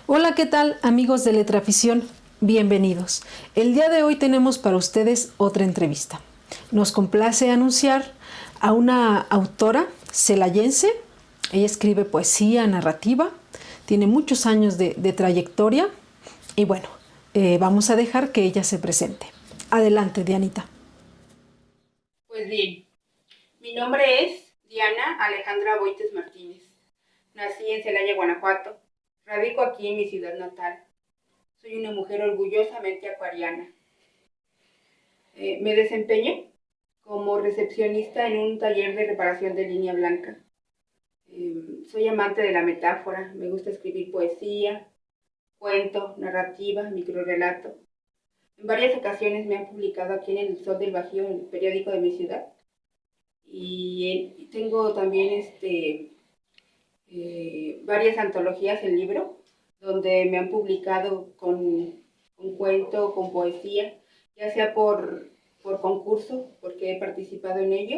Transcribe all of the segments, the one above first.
Hola, ¿qué tal amigos de Letraficción? Bienvenidos. El día de hoy tenemos para ustedes otra entrevista. Nos complace anunciar a una autora celayense. Ella escribe poesía, narrativa, tiene muchos años de trayectoria y bueno, vamos a dejar que ella se presente. Adelante, Dianita. Pues bien, mi nombre es Diana Alejandra Boites Martínez. Nací en Celaya, Guanajuato. Radico aquí en mi ciudad natal. Soy una mujer orgullosamente acuariana. Me desempeño como recepcionista en un taller de reparación de línea blanca. Soy amante de la metáfora. Me gusta escribir poesía, cuento, narrativa, microrrelato. En varias ocasiones me han publicado aquí en El Sol del Bajío, en el periódico de mi ciudad. Y tengo también varias antologías en libro, donde me han publicado con cuento, con poesía, ya sea por concurso, porque he participado en ello,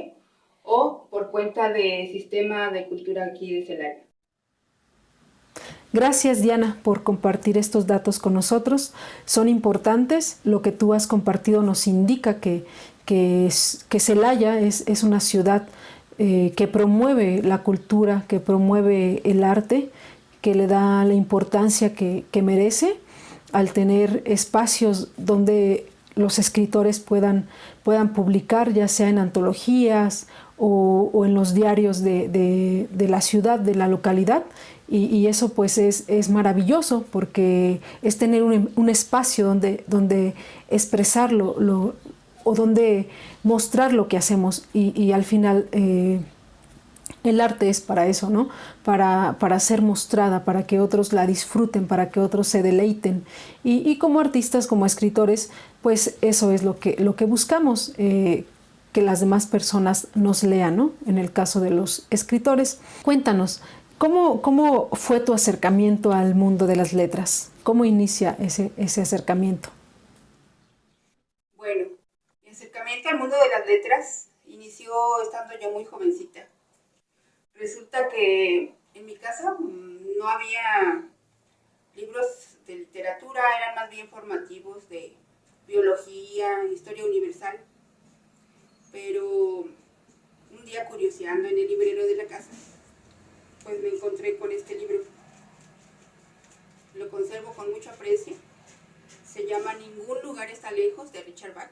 o por cuenta de Sistema de Cultura aquí de Celaya. Gracias, Diana, por compartir estos datos con nosotros. Son importantes. Lo que tú has compartido nos indica que Celaya es una ciudad que promueve la cultura, que promueve el arte, que le da la importancia que merece al tener espacios donde los escritores puedan publicar, ya sea en antologías o en los diarios de la ciudad, de la localidad. Y eso pues es maravilloso porque es tener un espacio donde expresarlo o donde mostrar lo que hacemos y al final el arte es para eso, ¿no? Para ser mostrada, para que otros la disfruten, para que otros se deleiten. Y como artistas, como escritores, pues eso es lo que buscamos, que las demás personas nos lean, ¿no? En el caso de los escritores. Cuéntanos, ¿cómo fue tu acercamiento al mundo de las letras? ¿Cómo inicia ese acercamiento? Bueno, mi acercamiento al mundo de las letras inició estando yo muy jovencita. Resulta que en mi casa no había libros de literatura, eran más bien formativos de biología, historia universal. Pero un día curioseando en el librero de la casa, pues me encontré con este libro. Lo conservo con mucho aprecio. Se llama Ningún lugar está lejos, de Richard Bach.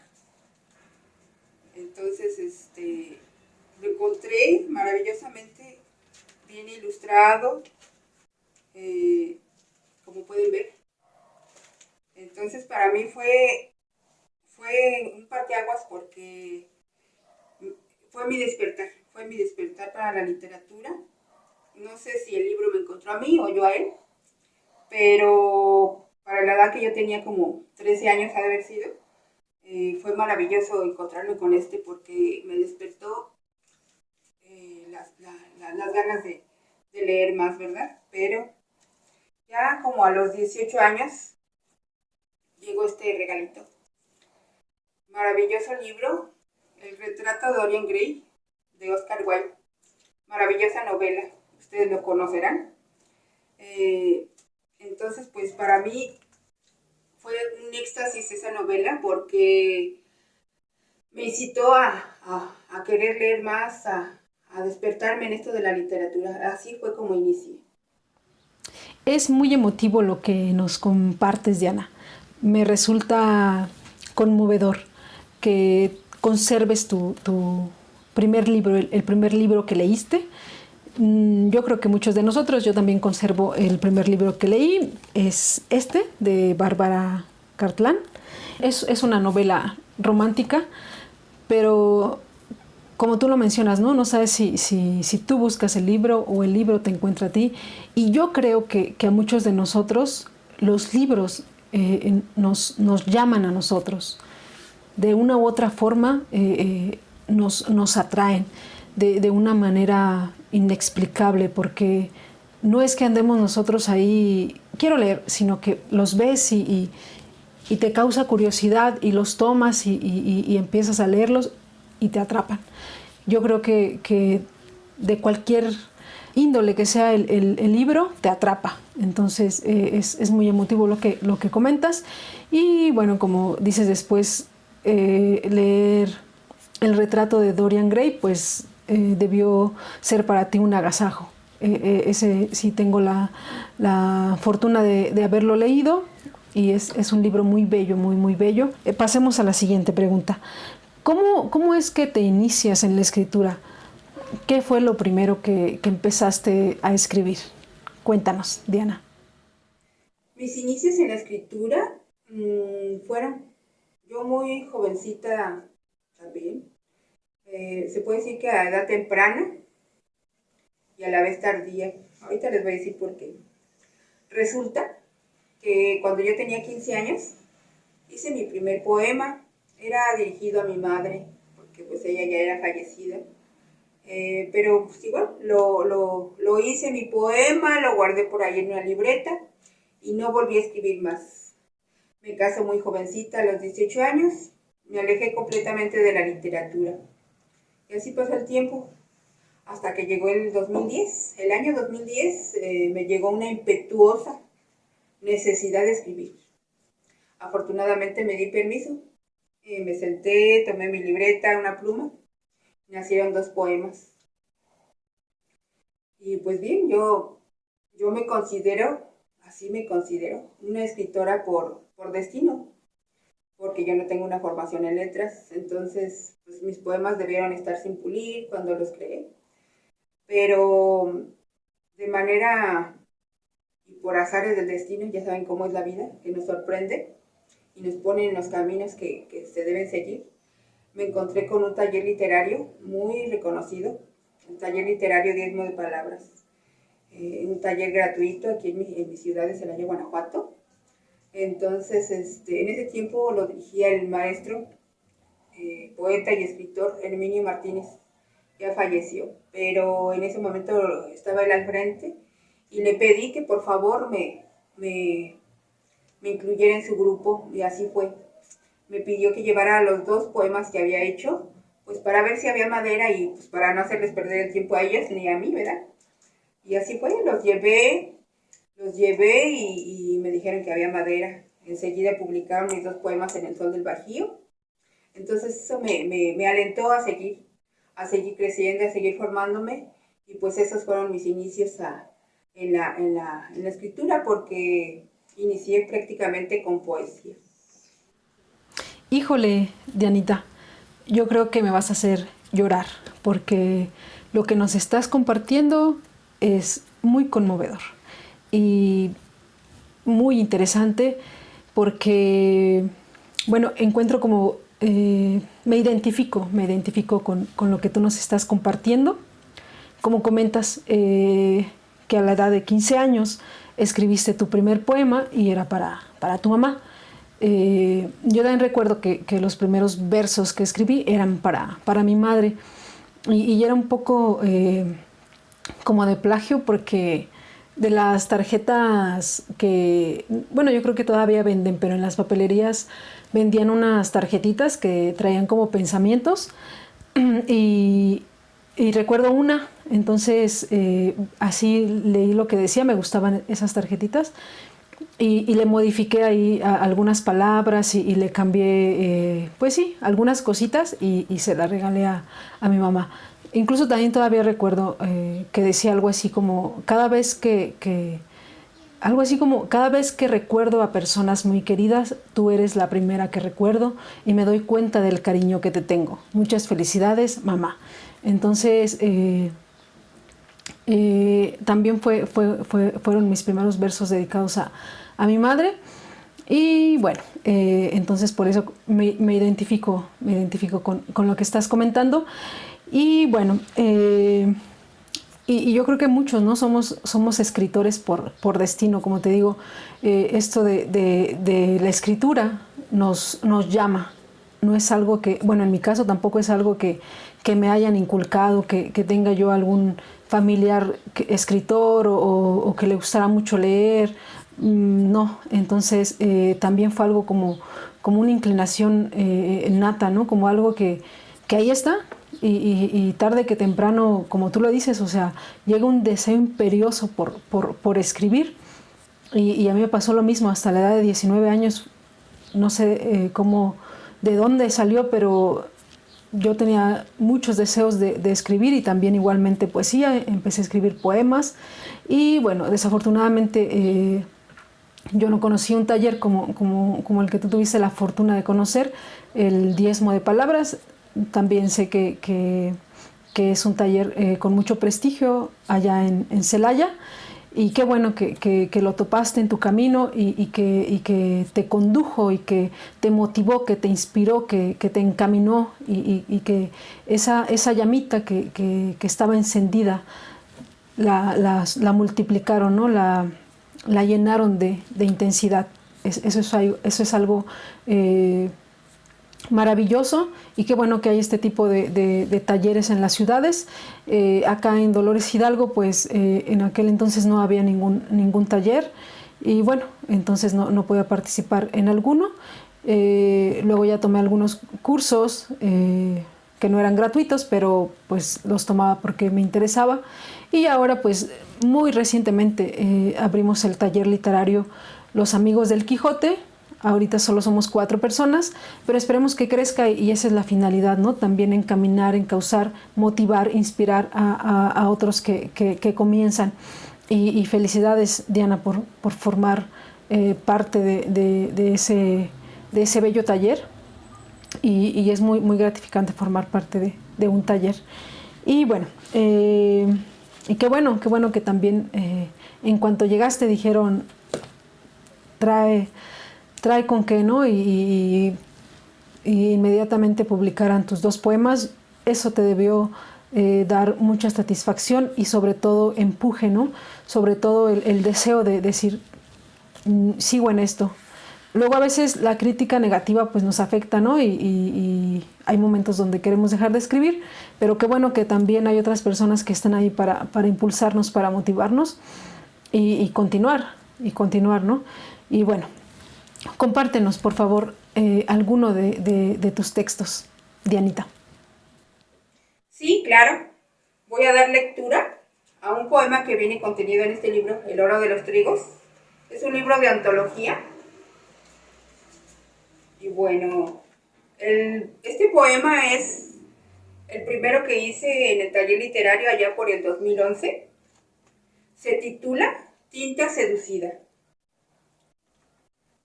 Entonces, lo encontré maravillosamente bien ilustrado, como pueden ver. Entonces, para mí fue un parteaguas porque fue mi despertar para la literatura. No sé si el libro me encontró a mí o yo a él, pero para la edad que yo tenía, como 13 años ha de haber sido, fue maravilloso encontrarme con porque me despertó las ganas de leer más, ¿verdad? Pero ya como a los 18 años llegó este regalito. Maravilloso libro, El retrato de Dorian Gray, de Oscar Wilde. Maravillosa novela, ustedes lo conocerán. Entonces, pues para mí fue un éxtasis esa novela porque me incitó a querer leer más, a despertarme en esto de la literatura. Así fue como inicié. Es muy emotivo lo que nos compartes, Diana. Me resulta conmovedor que conserves tu primer libro, el primer libro que leíste. Yo creo que muchos de nosotros, yo también conservo el primer libro que leí, es de Bárbara Cartlán. Es una novela romántica, pero como tú lo mencionas, ¿no? No sabes si tú buscas el libro o el libro te encuentra a ti. Y yo creo que a muchos de nosotros los libros nos llaman a nosotros. De una u otra forma nos atraen de una manera inexplicable, porque no es que andemos nosotros ahí, quiero leer, sino que los ves y te causa curiosidad y los tomas y empiezas a leerlos y te atrapan. Yo creo que de cualquier índole que sea el libro, te atrapa. Entonces es muy emotivo lo que comentas. Y bueno, como dices después, leer el retrato de Dorian Gray, pues debió ser para ti un agasajo. Ese sí tengo la fortuna de haberlo leído y es un libro muy bello, muy bello. Pasemos a la siguiente pregunta. ¿Cómo es que te inicias en la escritura? ¿Qué fue lo primero que empezaste a escribir? Cuéntanos, Diana. Mis inicios en la escritura fueron yo muy jovencita también. Se puede decir que a edad temprana y a la vez tardía. Ahorita les voy a decir por qué. Resulta que cuando yo tenía 15 años hice mi primer poema. Era dirigido a mi madre, porque pues ella ya era fallecida. Pero pues igual, lo hice mi poema, lo guardé por ahí en una libreta y no volví a escribir más. Me casé muy jovencita, a los 18 años, me alejé completamente de la literatura. Y así pasó el tiempo, hasta que llegó el 2010. El año 2010 me llegó una impetuosa necesidad de escribir. Afortunadamente me di permiso, me senté, tomé mi libreta, una pluma, nacieron 2 poemas. Y pues bien, yo me considero una escritora por destino, porque yo no tengo una formación en letras, entonces pues, mis poemas debieron estar sin pulir cuando los creé. Pero de manera y por azares del destino, ya saben cómo es la vida, que nos sorprende y nos pone en los caminos que se deben seguir. Me encontré con un taller literario muy reconocido, el taller literario Diezmo de Palabras, un taller gratuito aquí en mi ciudad de Celaya, Guanajuato. Entonces, en ese tiempo lo dirigía el maestro, poeta y escritor Herminio Martínez. Ya falleció, pero en ese momento estaba él al frente y le pedí que por favor me incluyera en su grupo, y así fue. Me pidió que llevara los 2 poemas que había hecho, pues para ver si había madera y pues para no hacerles perder el tiempo a ellos ni a mí, ¿verdad? Y así fue, los llevé y me dijeron que había madera. Enseguida publicaron mis 2 poemas en El Sol del Bajío. Entonces eso me alentó a seguir creciendo, a seguir formándome. Y pues esos fueron mis inicios en la escritura, porque inicié prácticamente con poesía. Híjole, Dianita, yo creo que me vas a hacer llorar, porque lo que nos estás compartiendo es muy conmovedor y muy interesante, porque, bueno, encuentro como, me identifico con lo que tú nos estás compartiendo. Como comentas, que a la edad de 15 años escribiste tu primer poema y era para tu mamá. Yo también recuerdo que los primeros versos que escribí eran para mi madre y era un poco como de plagio, porque de las tarjetas que, bueno, yo creo que todavía venden, pero en las papelerías vendían unas tarjetitas que traían como pensamientos y recuerdo una, entonces así leí lo que decía, me gustaban esas tarjetitas y le modifiqué ahí algunas palabras y le cambié, pues sí, algunas cositas y se las regalé a mi mamá. Incluso también todavía recuerdo que decía algo así como, cada vez que recuerdo a personas muy queridas, tú eres la primera que recuerdo y me doy cuenta del cariño que te tengo. Muchas felicidades, mamá. Entonces, también fueron mis primeros versos dedicados a mi madre. Y bueno, entonces por eso me identifico con lo que estás comentando. Y bueno, y yo creo que muchos, ¿no? Somos escritores por destino, como te digo. Esto de la escritura nos llama. No es algo que, bueno, en mi caso tampoco es algo que me hayan inculcado, que tenga yo algún familiar escritor o que le gustara mucho leer. No, entonces también fue algo como una inclinación nata, ¿no? Como algo que ahí está y tarde que temprano, como tú lo dices, o sea, llega un deseo imperioso por escribir. Y a mí me pasó lo mismo hasta la edad de 19 años, no sé de dónde salió, pero yo tenía muchos deseos de escribir y también igualmente poesía. Empecé a escribir poemas y bueno, desafortunadamente yo no conocí un taller como el que tú tuviste la fortuna de conocer, el Diezmo de Palabras. También sé que es un taller con mucho prestigio allá en Celaya. Y qué bueno que lo topaste en tu camino y que te condujo y que te motivó, que te inspiró, que te encaminó y que esa llamita que estaba encendida la multiplicaron, ¿no? La llenaron de intensidad. Eso es algo maravilloso y qué bueno que hay este tipo de talleres en las ciudades. Acá en Dolores Hidalgo, pues en aquel entonces no había ningún taller y bueno, entonces no podía participar en alguno. Luego ya tomé algunos cursos que no eran gratuitos, pero pues los tomaba porque me interesaba. Y ahora pues muy recientemente abrimos el taller literario Los Amigos del Quijote. Ahorita solo somos 4 personas, pero esperemos que crezca y esa es la finalidad, ¿no? También encaminar, encauzar, motivar, inspirar a otros que comienzan. Y felicidades, Diana, por formar parte de ese bello taller. Y es muy gratificante formar parte de un taller. Y bueno, y qué bueno que también en cuanto llegaste dijeron, trae con qué, ¿no? Y inmediatamente publicaran tus 2 poemas. Eso te debió dar mucha satisfacción y sobre todo empuje, ¿no? Sobre todo el deseo de decir, sigo en esto. Luego a veces la crítica negativa pues nos afecta, ¿no? Y hay momentos donde queremos dejar de escribir, pero qué bueno que también hay otras personas que están ahí para impulsarnos, para motivarnos y continuar, ¿no? Y bueno, compártenos, por favor, alguno de tus textos, Dianita. Sí, claro. Voy a dar lectura a un poema que viene contenido en este libro, El oro de los trigos. Es un libro de antología. Y bueno, este poema es el primero que hice en el taller literario allá por el 2011. Se titula Tinta seducida.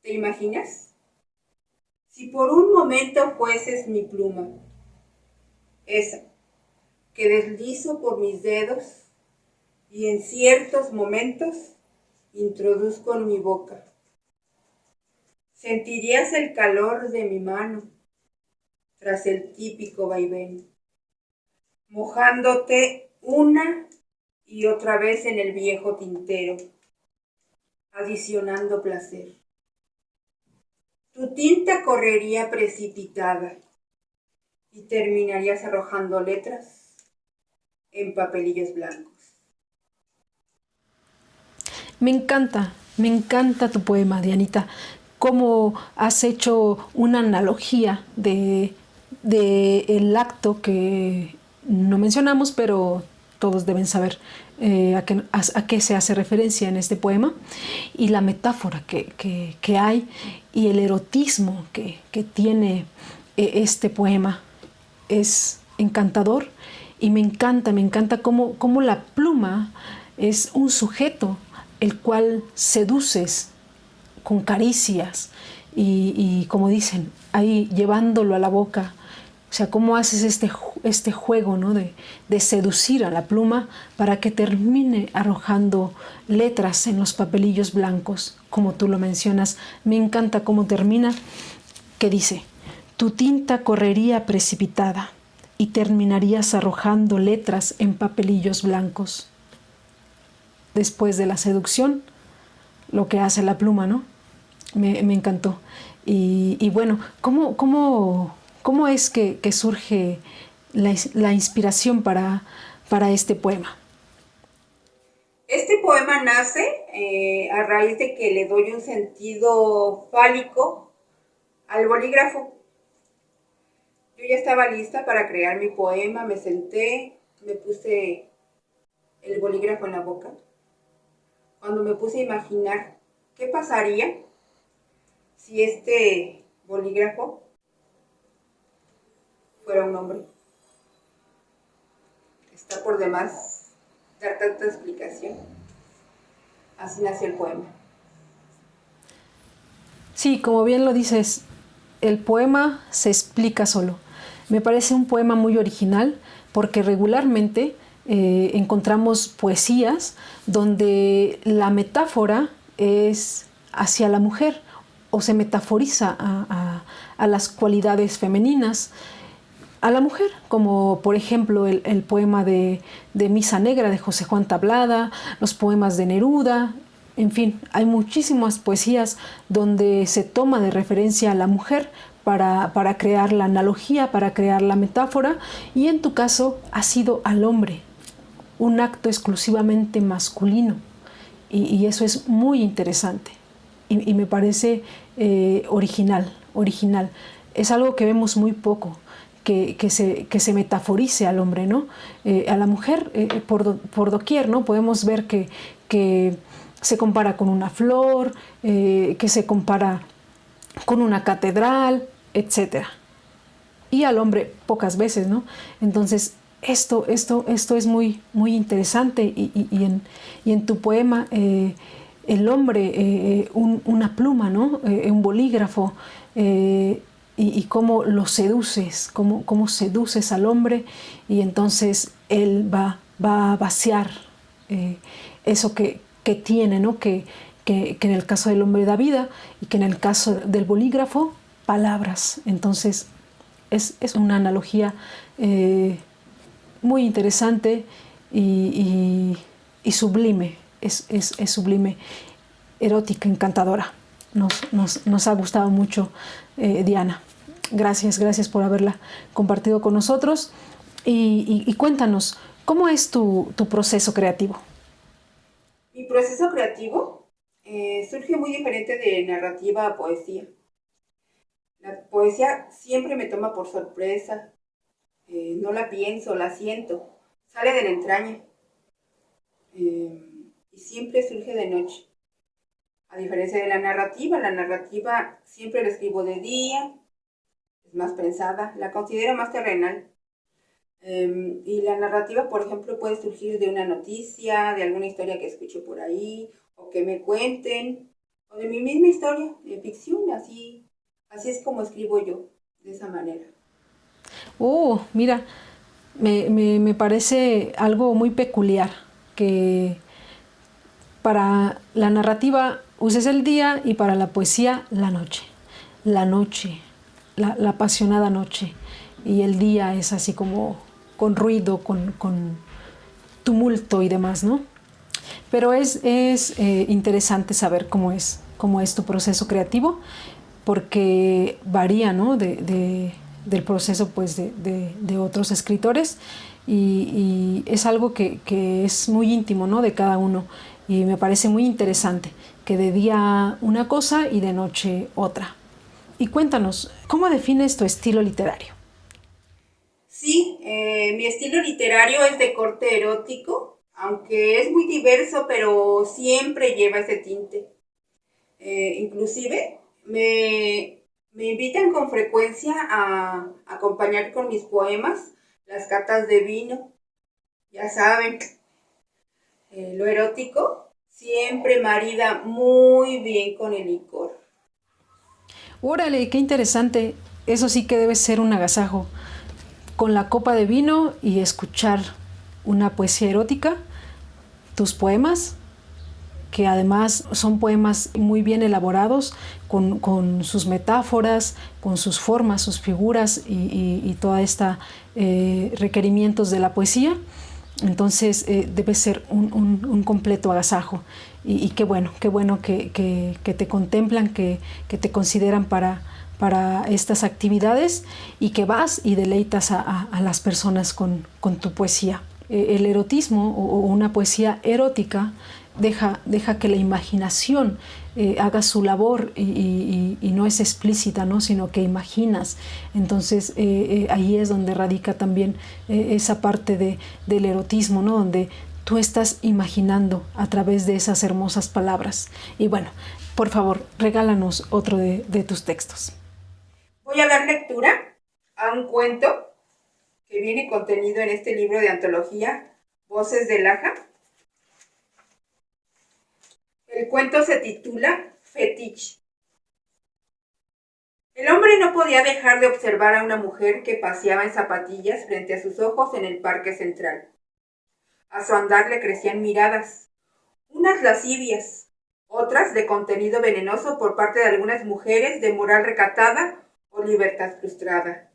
¿Te imaginas? Si por un momento fueses mi pluma, esa que deslizo por mis dedos y en ciertos momentos introduzco en mi boca. Sentirías el calor de mi mano tras el típico vaivén, mojándote una y otra vez en el viejo tintero, adicionando placer. Tu tinta correría precipitada y terminarías arrojando letras en papelillos blancos. Me encanta tu poema, Dianita. Cómo has hecho una analogía de el acto que no mencionamos, pero todos deben saber a qué se hace referencia en este poema, y la metáfora que hay y el erotismo que tiene este poema es encantador. Y me encanta cómo la pluma es un sujeto el cual seduces con caricias y como dicen, ahí llevándolo a la boca. O sea, cómo haces este juego, ¿no? de seducir a la pluma para que termine arrojando letras en los papelillos blancos, como tú lo mencionas. Me encanta cómo termina, que dice, tu tinta correría precipitada y terminarías arrojando letras en papelillos blancos. Después de la seducción, lo que hace la pluma, ¿no? Me encantó. Y bueno, ¿cómo es que surge la inspiración para este poema? Este poema nace a raíz de que le doy un sentido fálico al bolígrafo. Yo ya estaba lista para crear mi poema, me senté, me puse el bolígrafo en la boca. Cuando me puse a imaginar qué pasaría si este bolígrafo fuera un hombre. Está por demás dar tanta explicación. Así nació el poema. Sí, como bien lo dices, el poema se explica solo. Me parece un poema muy original porque regularmente encontramos poesías donde la metáfora es hacia la mujer o se metaforiza a las cualidades femeninas, a la mujer, como por ejemplo el poema de Misa Negra de José Juan Tablada, los poemas de Neruda. En fin, hay muchísimas poesías donde se toma de referencia a la mujer para crear la analogía, para crear la metáfora, y en tu caso ha sido al hombre, un acto exclusivamente masculino, y eso es muy interesante y me parece original. Es algo que vemos muy poco, que se metaforice al hombre, ¿no? A la mujer por doquier, ¿no? Podemos ver que se compara con una flor, que se compara con una catedral, etc. Y al hombre pocas veces, ¿no? Entonces, esto es muy interesante y en tu poema el hombre, una pluma, ¿no? Un bolígrafo, y cómo lo seduces, cómo seduces al hombre, y entonces él va a vaciar eso que tiene, ¿no? Que en el caso del hombre da vida y que en el caso del bolígrafo, palabras. Entonces es una analogía muy interesante y sublime, es sublime, erótica, encantadora. Nos ha gustado mucho, Diana. Gracias por haberla compartido con nosotros. Y cuéntanos, ¿cómo es tu proceso creativo? Mi proceso creativo surge muy diferente de narrativa a poesía. La poesía siempre me toma por sorpresa, no la pienso, la siento, sale de la entraña, y siempre surge de noche. A diferencia de la narrativa siempre la escribo de día, es más pensada, la considero más terrenal. Y la narrativa, por ejemplo, puede surgir de una noticia, de alguna historia que escucho por ahí, o que me cuenten, o de mi misma historia, de ficción, así es como escribo yo, de esa manera. Mira, me parece algo muy peculiar que para la narrativa uses el día y para la poesía la noche, la apasionada noche, y el día es así como con ruido, con tumulto y demás, ¿no? Pero es interesante saber cómo es tu proceso creativo, porque varía, ¿no? del proceso, pues, de otros escritores, y es algo que es muy íntimo, ¿no? De cada uno, y me parece muy interesante que de día una cosa y de noche otra. Y cuéntanos, ¿cómo defines tu estilo literario? Sí, mi estilo literario es de corte erótico, aunque es muy diverso, pero siempre lleva ese tinte. Inclusive me invitan con frecuencia a acompañar con mis poemas las catas de vino. Ya saben, lo erótico siempre marida muy bien con el licor. Órale, qué interesante. Eso sí que debe ser un agasajo. Con la copa de vino y escuchar una poesía erótica, tus poemas, que además son poemas muy bien elaborados, con sus metáforas, con sus formas, sus figuras y toda esta requerimientos de la poesía. Entonces debe ser un completo agasajo. Y qué bueno que te contemplan, que te consideran para estas actividades, y que vas y deleitas a las personas con tu poesía. El erotismo o una poesía erótica deja que la imaginación haga su labor y no es explícita, ¿no? Sino que imaginas. Entonces ahí es donde radica también esa parte del erotismo, ¿no? Donde tú estás imaginando a través de esas hermosas palabras. Y bueno, por favor, regálanos otro de tus textos. Voy a dar lectura a un cuento que viene contenido en este libro de antología, Voces de Laja. El cuento se titula Fetiche. El hombre no podía dejar de observar a una mujer que paseaba en zapatillas frente a sus ojos en el parque central. A su andar le crecían miradas, unas lascivias, otras de contenido venenoso por parte de algunas mujeres de moral recatada o libertad frustrada.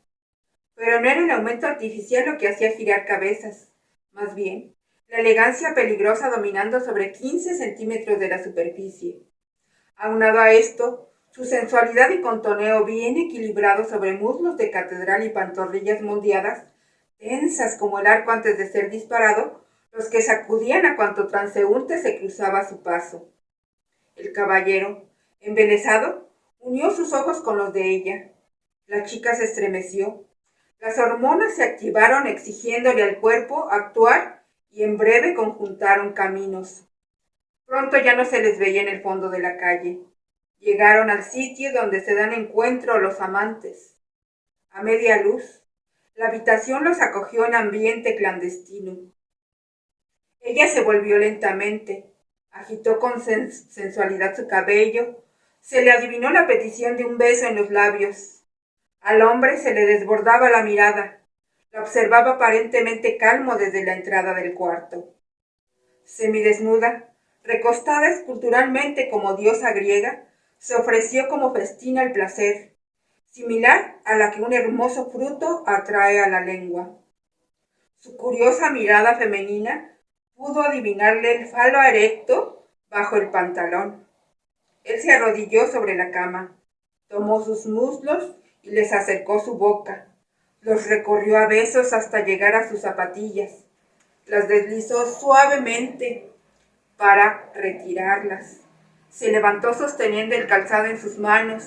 Pero no era el aumento artificial lo que hacía girar cabezas, más bien, la elegancia peligrosa dominando sobre 15 centímetros de la superficie. Aunado a esto, su sensualidad y contoneo bien equilibrado sobre muslos de catedral y pantorrillas moldeadas, tensas como el arco antes de ser disparado, los que sacudían a cuanto transeúnte se cruzaba a su paso. El caballero, embelesado, unió sus ojos con los de ella. La chica se estremeció. Las hormonas se activaron exigiéndole al cuerpo actuar y en breve conjuntaron caminos. Pronto ya no se les veía en el fondo de la calle. Llegaron al sitio donde se dan encuentro los amantes. A media luz, la habitación los acogió en ambiente clandestino. Ella se volvió lentamente, agitó con sensualidad su cabello, se le adivinó la petición de un beso en los labios. Al hombre se le desbordaba la mirada, la observaba aparentemente calmo desde la entrada del cuarto. Semidesnuda, recostada esculturalmente como diosa griega, se ofreció como festín al placer, similar a la que un hermoso fruto atrae a la lengua. Su curiosa mirada femenina pudo adivinarle el falo erecto bajo el pantalón. Él se arrodilló sobre la cama, tomó sus muslos y les acercó su boca. Los recorrió a besos hasta llegar a sus zapatillas. Las deslizó suavemente para retirarlas. Se levantó sosteniendo el calzado en sus manos,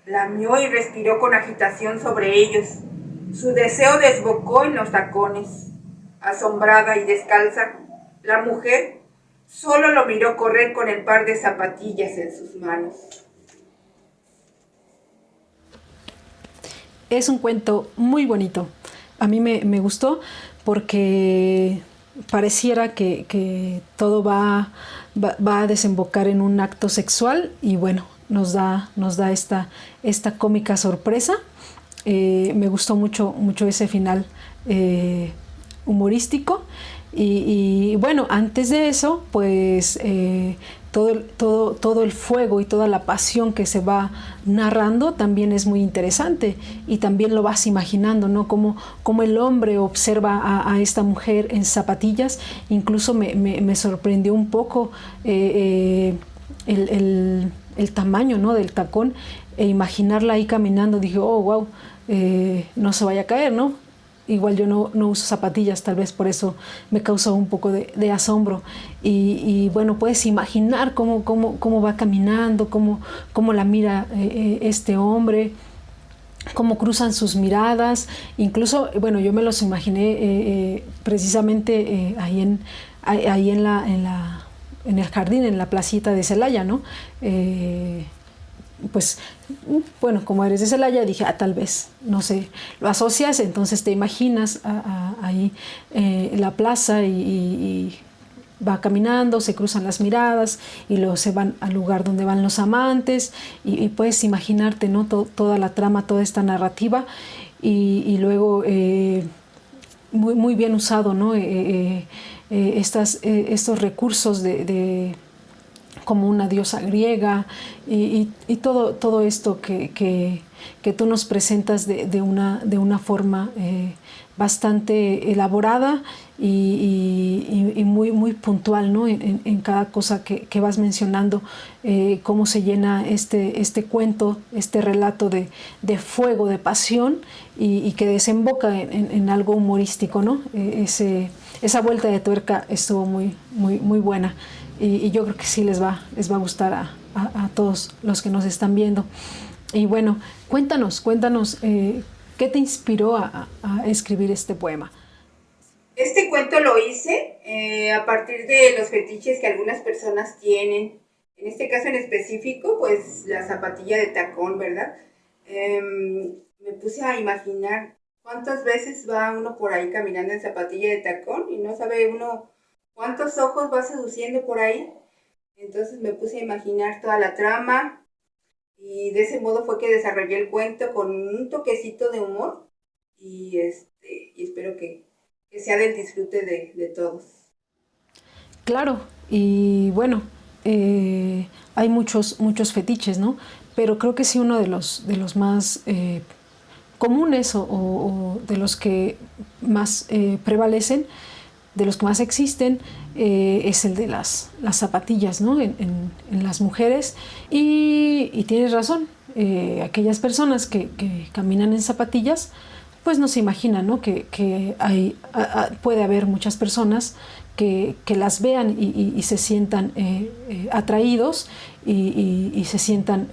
lamió y respiró con agitación sobre ellos. Su deseo desbocó en los tacones. Asombrada y descalza, la mujer solo lo miró correr con el par de zapatillas en sus manos. Es un cuento muy bonito. A mí me gustó porque pareciera que todo va a desembocar en un acto sexual y bueno, nos da esta cómica sorpresa. Me gustó mucho ese final humorístico y bueno, antes de eso pues todo el fuego y toda la pasión que se va narrando también es muy interesante y también lo vas imaginando, ¿no? Como el hombre observa a esta mujer en zapatillas. Incluso me sorprendió un poco el tamaño, ¿no? Del tacón e imaginarla ahí caminando. Dije, oh, wow, no se vaya a caer, ¿no? Igual yo no uso zapatillas, tal vez por eso me causó un poco de asombro. Y bueno, puedes imaginar cómo va caminando, cómo la mira este hombre, cómo cruzan sus miradas. Incluso, bueno, yo me los imaginé precisamente ahí en el jardín, en la placita de Celaya, ¿no? Pues bueno, como eres de Celaya, dije, tal vez, no sé, lo asocias, entonces te imaginas ahí la plaza y va caminando, se cruzan las miradas y luego se van al lugar donde van los amantes y puedes imaginarte, ¿no? Toda la trama, toda esta narrativa y luego muy bien usado, ¿no? Estos recursos de como una diosa griega y todo esto que tú nos presentas de una forma bastante elaborada y muy puntual, ¿no? En cada cosa que vas mencionando, cómo se llena este cuento, este relato de fuego, de pasión y que desemboca en algo humorístico, ¿no? Esa vuelta de tuerca estuvo muy buena. y yo creo que sí les va a gustar a todos los que nos están viendo. Y bueno, cuéntanos, ¿qué te inspiró a escribir este poema? Este cuento lo hice a partir de los fetiches que algunas personas tienen. En este caso en específico, pues la zapatilla de tacón, ¿verdad? Me puse a imaginar cuántas veces va uno por ahí caminando en zapatilla de tacón y no sabe uno cuántos ojos va seduciendo por ahí. Entonces me puse a imaginar toda la trama y de ese modo fue que desarrollé el cuento con un toquecito de humor y espero que sea del disfrute de todos. Claro, y bueno, hay muchos fetiches, ¿no? Pero creo que sí uno de los más comunes o de los que más prevalecen, de los que más existen, es el de las zapatillas, ¿no? En las mujeres. Y tienes razón, aquellas personas que caminan en zapatillas, pues no se imaginan, ¿no? Que puede haber muchas personas que las vean y se sientan atraídos y se sientan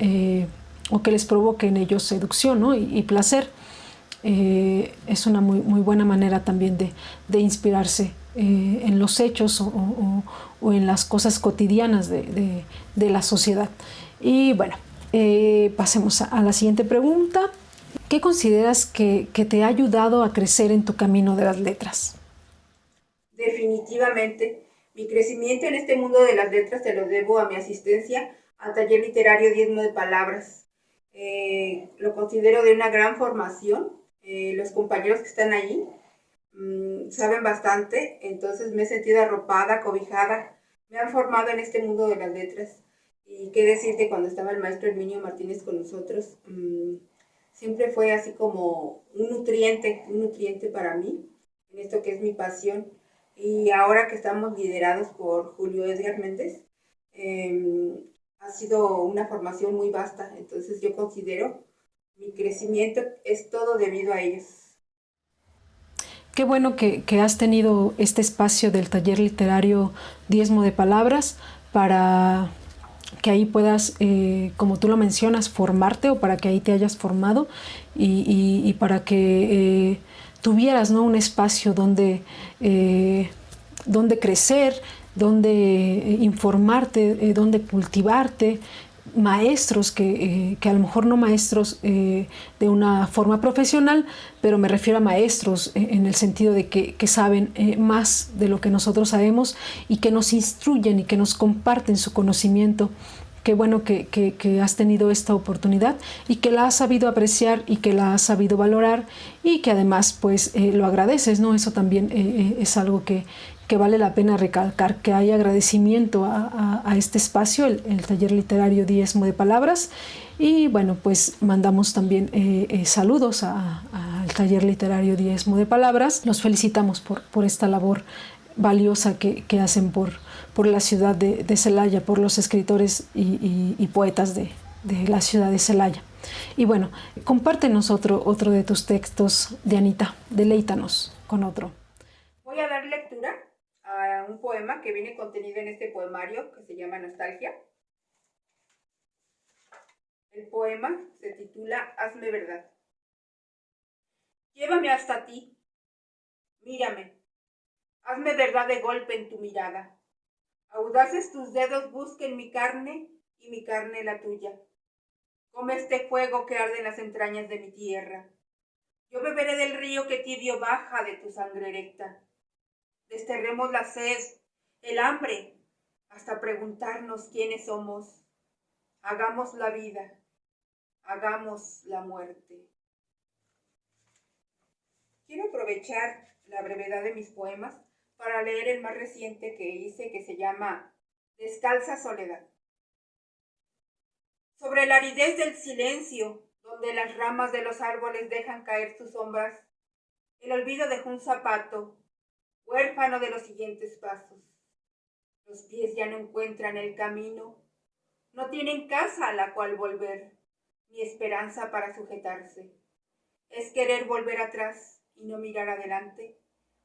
o que les provoque en ellos seducción, ¿no? y placer. Es una muy buena manera también de inspirarse en los hechos o en las cosas cotidianas de la sociedad. Y bueno, pasemos a la siguiente pregunta. ¿Qué consideras que te ha ayudado a crecer en tu camino de las letras? Definitivamente, mi crecimiento en este mundo de las letras se lo debo a mi asistencia al taller literario Diezmo de Palabras. Lo considero de una gran formación. Los compañeros que están allí saben bastante, entonces me he sentido arropada, cobijada. Me han formado en este mundo de las letras. Y qué decirte, cuando estaba el maestro Herminio Martínez con nosotros, siempre fue así como un nutriente para mí, en esto que es mi pasión. Y ahora que estamos liderados por Julio Edgar Méndez, ha sido una formación muy vasta. Entonces yo considero mi crecimiento es todo debido a ellos. Qué bueno que has tenido este espacio del taller literario Diezmo de Palabras para que ahí puedas, como tú lo mencionas, formarte o para que ahí te hayas formado y para que tuvieras, ¿no? Un espacio donde crecer, donde informarte, donde cultivarte, maestros que a lo mejor no maestros de una forma profesional, pero me refiero a maestros en el sentido de que saben más de lo que nosotros sabemos y que nos instruyen y que nos comparten su conocimiento. Qué bueno que has tenido esta oportunidad y que la has sabido apreciar y que la has sabido valorar y que además pues lo agradeces, ¿no? Eso también es algo que vale la pena recalcar, que hay agradecimiento a este espacio, el taller literario Diezmo de Palabras. Y bueno, pues mandamos también saludos al taller literario Diezmo de Palabras. Los felicitamos por esta labor valiosa que hacen por la ciudad de Celaya, por los escritores y poetas de la ciudad de Celaya. Y bueno, compártenos otro de tus textos, Dianita, deleítanos con otro. Voy a dar lectura a un poema que viene contenido en este poemario que se llama Nostalgia. El poema se titula Hazme verdad. Llévame hasta ti, mírame, hazme verdad de golpe en tu mirada. Audaces tus dedos busquen mi carne y mi carne la tuya. Come este fuego que arde en las entrañas de mi tierra. Yo beberé del río que tibio baja de tu sangre erecta. Desterremos la sed, el hambre, hasta preguntarnos quiénes somos. Hagamos la vida, hagamos la muerte. Quiero aprovechar la brevedad de mis poemas para leer el más reciente que hice, que se llama Descalza Soledad. Sobre la aridez del silencio, donde las ramas de los árboles dejan caer sus sombras, el olvido dejó un zapato, huérfano de los siguientes pasos. Los pies ya no encuentran el camino, no tienen casa a la cual volver, ni esperanza para sujetarse. Es querer volver atrás y no mirar adelante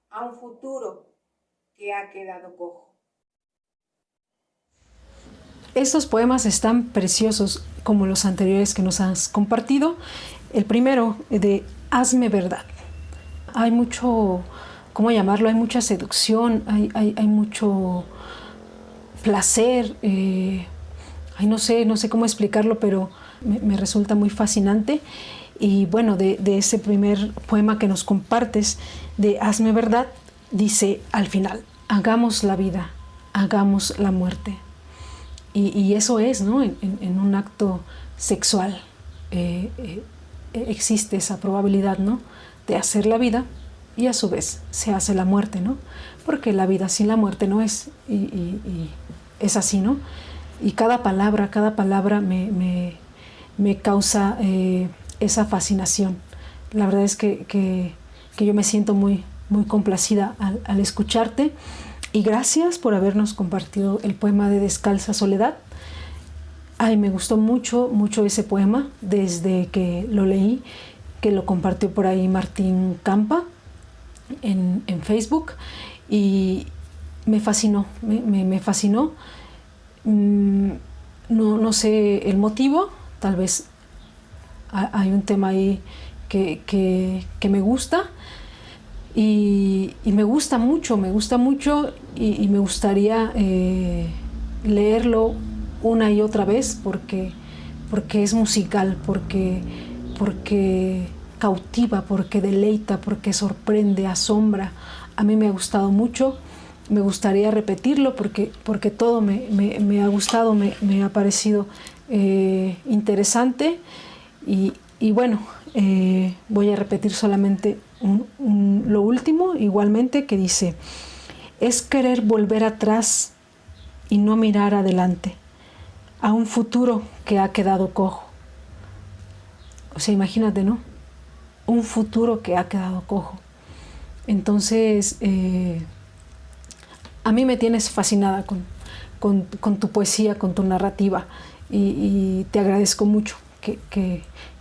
a un futuro que ha quedado cojo. Estos poemas están preciosos como los anteriores que nos has compartido. El primero, de Hazme verdad. Hay mucho, ¿cómo llamarlo? Hay mucha seducción, hay mucho placer. No sé cómo explicarlo, pero me resulta muy fascinante. Y bueno, de ese primer poema que nos compartes, de Hazme verdad, dice al final: hagamos la vida, hagamos la muerte. Y eso es, ¿no? En un acto sexual existe esa probabilidad, ¿no? De hacer la vida y a su vez se hace la muerte, ¿no? Porque la vida sin la muerte no es, y es así, ¿no? Y cada palabra me causa esa fascinación. La verdad es que yo me siento muy complacida al escucharte. Y gracias por habernos compartido el poema de Descalza Soledad. Ay, me gustó mucho ese poema desde que lo leí, que lo compartió por ahí Martín Campa en Facebook, y me fascinó, me fascinó. No sé el motivo, tal vez hay un tema ahí que me gusta. Y me gusta mucho y me gustaría leerlo una y otra vez porque es musical, porque cautiva, porque deleita, porque sorprende, asombra. A mí me ha gustado mucho, me gustaría repetirlo porque todo me ha gustado, me ha parecido interesante. Y bueno, voy a repetir solamente lo último, igualmente, que dice: es querer volver atrás y no mirar adelante, a un futuro que ha quedado cojo. O sea, imagínate, ¿no? Un futuro que ha quedado cojo. Entonces, a mí me tienes fascinada con tu poesía, con tu narrativa, y te agradezco mucho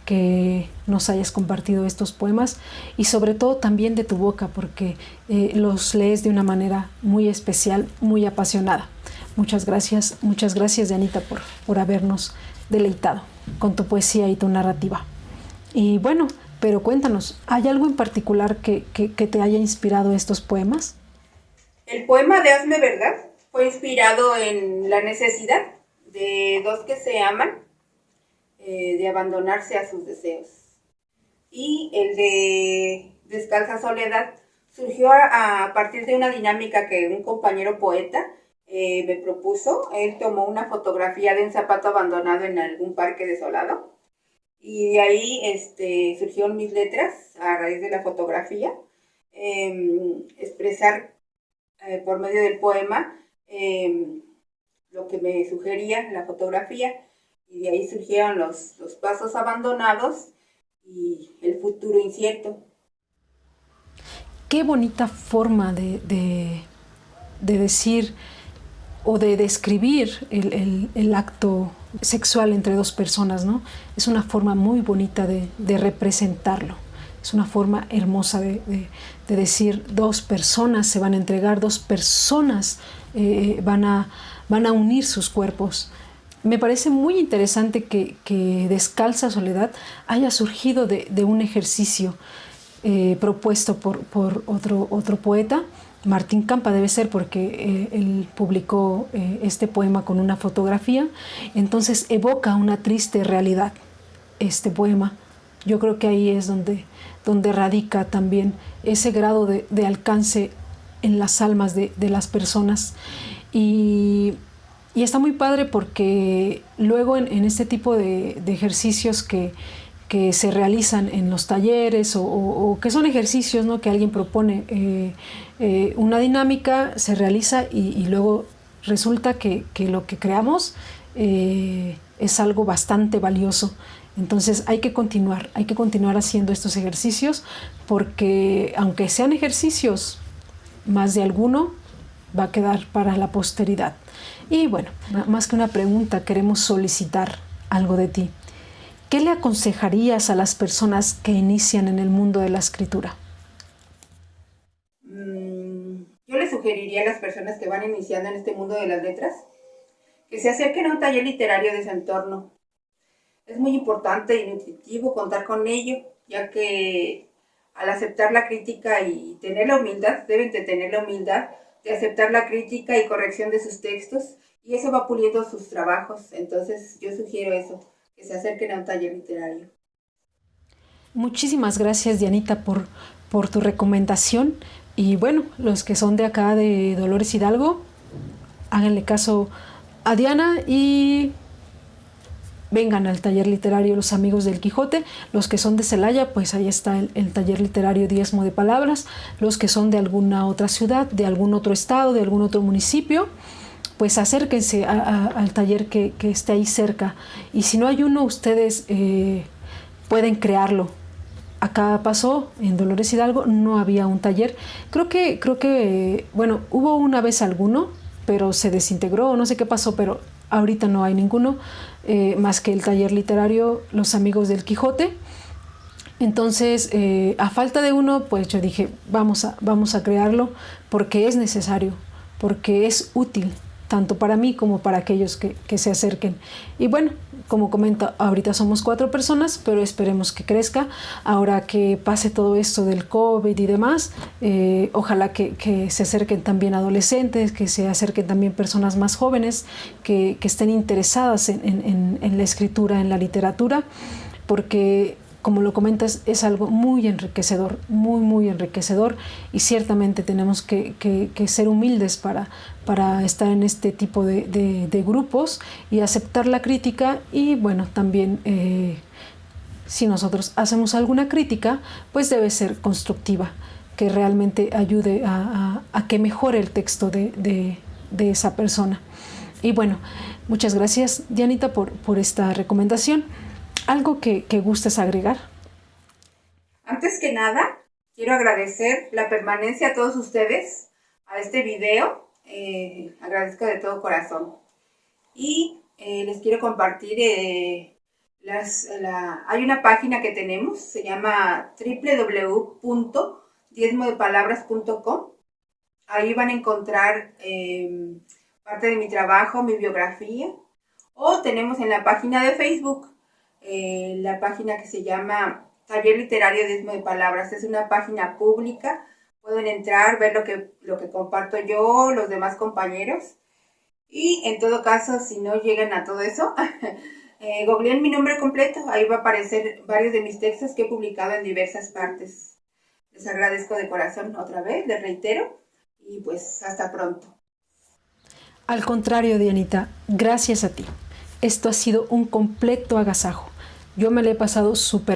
que nos hayas compartido estos poemas, y sobre todo también de tu boca, porque los lees de una manera muy especial, muy apasionada. Muchas gracias, Dianita, por habernos deleitado con tu poesía y tu narrativa. Y bueno, pero cuéntanos, ¿hay algo en particular que te haya inspirado estos poemas? El poema de Hazme verdad fue inspirado en la necesidad de dos que se aman, de abandonarse a sus deseos. Y el de Descalza Soledad surgió a partir de una dinámica que un compañero poeta me propuso. Él tomó una fotografía de un zapato abandonado en algún parque desolado, y de ahí surgieron mis letras a raíz de la fotografía. Expresar por medio del poema lo que me sugería la fotografía, y de ahí surgieron los pasos abandonados y el futuro incierto. Qué bonita forma de decir o de describir el acto sexual entre dos personas, ¿no? Es una forma muy bonita de representarlo. Es una forma hermosa de decir: dos personas se van a entregar, dos personas van a unir sus cuerpos. Me parece muy interesante que Descalza Soledad haya surgido de un ejercicio propuesto por otro poeta, Martín Campa debe ser, porque él publicó este poema con una fotografía. Entonces evoca una triste realidad este poema. Yo creo que ahí es donde radica también ese grado de alcance en las almas de las personas. Y está muy padre porque luego en este tipo de ejercicios que se realizan en los talleres o que son ejercicios, ¿no?, que alguien propone una dinámica, se realiza y luego resulta que lo que creamos es algo bastante valioso. Entonces hay que continuar haciendo estos ejercicios, porque aunque sean ejercicios, más de alguno va a quedar para la posteridad. Y bueno, más que una pregunta, queremos solicitar algo de ti. ¿Qué le aconsejarías a las personas que inician en el mundo de la escritura? Yo le sugeriría a las personas que van iniciando en este mundo de las letras que se acerquen a un taller literario de su entorno. Es muy importante y nutritivo contar con ello, ya que al aceptar la crítica y tener la humildad, deben de tener la humildad de aceptar la crítica y corrección de sus textos, y eso va puliendo sus trabajos. Entonces yo sugiero eso, que se acerquen a un taller literario. Muchísimas gracias, Dianita, por tu recomendación. Y bueno, los que son de acá de Dolores Hidalgo, háganle caso a Diana y vengan al taller literario Los Amigos del Quijote. Los que son de Celaya, pues ahí está el taller literario Diezmo de Palabras. Los que son de alguna otra ciudad, de algún otro estado, de algún otro municipio, pues acérquense al taller que esté ahí cerca. Y si no hay uno, ustedes pueden crearlo. Acá pasó, en Dolores Hidalgo, no había un taller. Creo que bueno, hubo una vez alguno, pero se desintegró, no sé qué pasó, pero ahorita no hay ninguno, más que el taller literario Los Amigos del Quijote. Entonces, a falta de uno, pues yo dije, vamos a crearlo porque es necesario, porque es útil, tanto para mí como para aquellos que se acerquen. Y bueno, como comento, ahorita somos 4 personas, pero esperemos que crezca. Ahora que pase todo esto del COVID y demás, ojalá que se acerquen también adolescentes, que se acerquen también personas más jóvenes, que estén interesadas en la escritura, en la literatura, porque como lo comentas, es algo muy enriquecedor, muy enriquecedor, y ciertamente tenemos que ser humildes para estar en este tipo de grupos y aceptar la crítica. Y bueno, también si nosotros hacemos alguna crítica, pues debe ser constructiva, que realmente ayude a que mejore el texto de esa persona. Y bueno, muchas gracias, Dianita, por esta recomendación. ¿Algo que gustes agregar? Antes que nada, quiero agradecer la permanencia a todos ustedes a este video. Agradezco de todo corazón. Y les quiero compartir, hay una página que tenemos, se llama www.diezmodepalabras.com. Ahí van a encontrar parte de mi trabajo, mi biografía. O tenemos en la página de Facebook, la página que se llama Taller Literario Diezmo de Palabras. Es una página pública, pueden entrar, ver lo que comparto yo, los demás compañeros. Y en todo caso, si no llegan a todo eso, googleen mi nombre completo, ahí va a aparecer varios de mis textos que he publicado en diversas partes. Les agradezco de corazón otra vez, les reitero, y pues hasta pronto. Al contrario, Dianita, gracias a ti. Esto ha sido un completo agasajo. Yo me lo he pasado súper